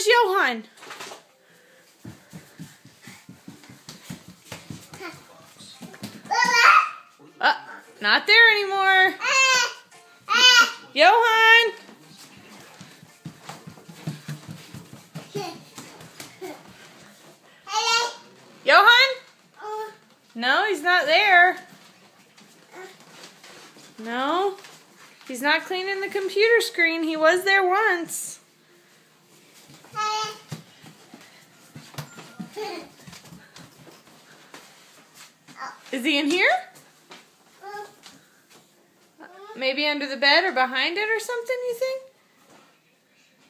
where's Johan? Not there anymore. Johan! Johan? No, he's not there. No. He's not cleaning the computer screen. He was there once. Is he in here? Maybe under the bed or behind it or something, you think?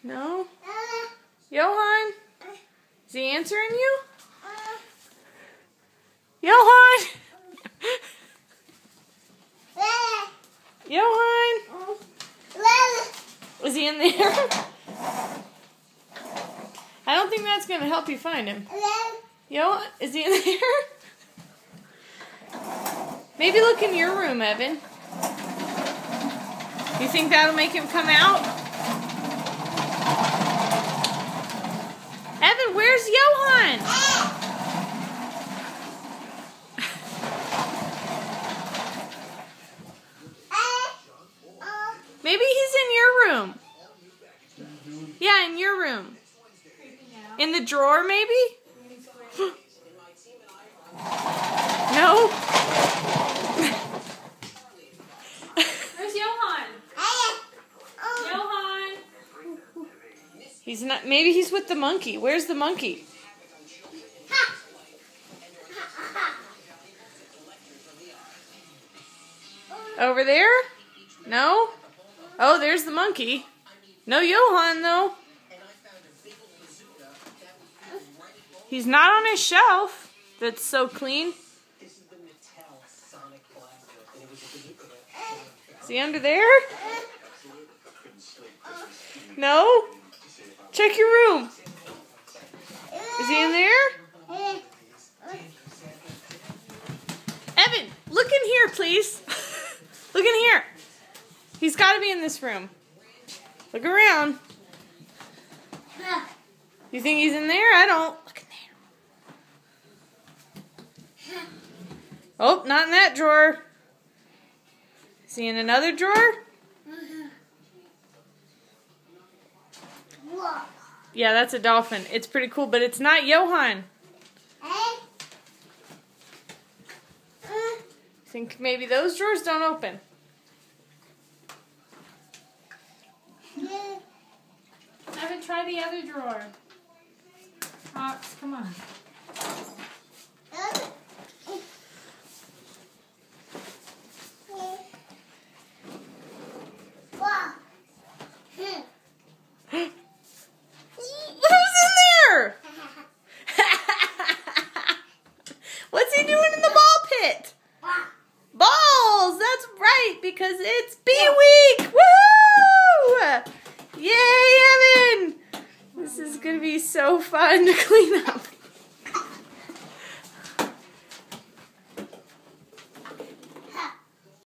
No? Johan? Is he answering you? Johan! Johan! Is he in there? I don't think that's going to help you find him. Johan, is he in there? Maybe look in your room, Evan. You think that'll make him come out? Evan, where's Johan? Maybe he's in your room. Yeah, in your room. In the drawer, maybe? No? Where's Johan? Johan! He's not, maybe he's with the monkey. Where's the monkey? Over there? No? Oh, there's the monkey. No Johan, though. He's not on his shelf. That's so clean. Is he under there? No? Check your room. Is he in there? Evan, look in here, please. Look in here. He's got to be in this room. Look around. You think he's in there? I don't. Look in there. Oh, not in that drawer. Is he in another drawer? Yeah, that's a dolphin. It's pretty cool, but it's not Johan. Think maybe those drawers don't open. Evan, try the other drawer. Ox, come on. Who's in there? What's he doing in the ball pit? Balls! That's right, because it's Bee Week! Woohoo! Yay, Evan! This is going to be so fun to clean up.